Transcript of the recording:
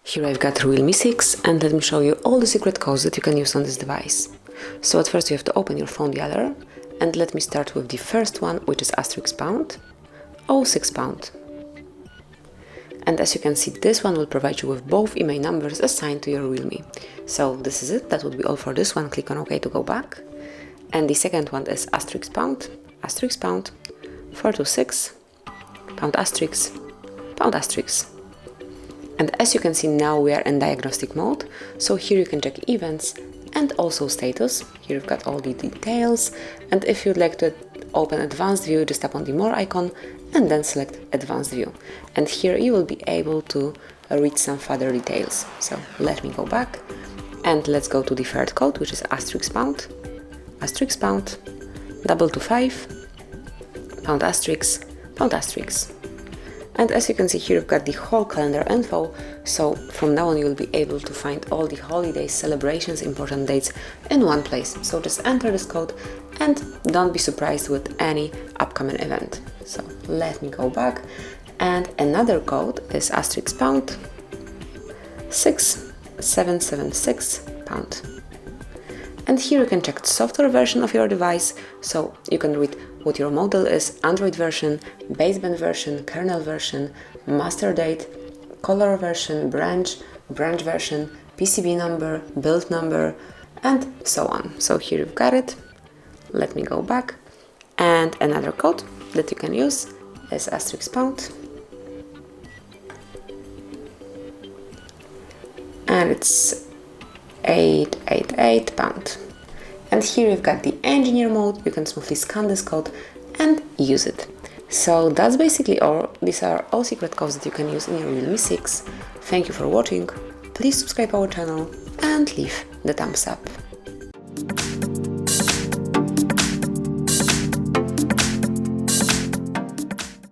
Here I've got REALME 6 and let me show you all the secret codes that you can use on this device. So at first you have to open your phone dialer and let me start with the first one, which is *#, 06 pound. And as you can see, this one will provide you with both IMEI numbers assigned to your REALME. So this is it, that would be all for this one. Click on OK to go back. And the second one is *#, 426, *#. And as you can see, now we are in diagnostic mode. So here you can check events and also status. Here you've got all the details. And if you'd like to open advanced view, just tap on the more icon and then select advanced view. And here you will be able to read some further details. So let me go back and let's go to the third code, which is *#, *#, 225, *#. And as you can see here, you've got the whole calendar info, so from now on you'll be able to find all the holidays, celebrations, important dates in one place. So just enter this code and don't be surprised with any upcoming event. So let me go back, and another code is *#, 6776 pound. And here you can check the software version of your device, so you can read what your model is, Android version, baseband version, kernel version, master date, color version, branch version, PCB number, build number, and so on. So here you've got it. Let me go back. And another code that you can use is *#, and it's 888 pound. And here you've got the engineer mode. You can smoothly scan this code and use it. So that's basically all. These are all secret codes that you can use in your REALME 6. Thank you for watching. Please subscribe our channel and leave the thumbs up.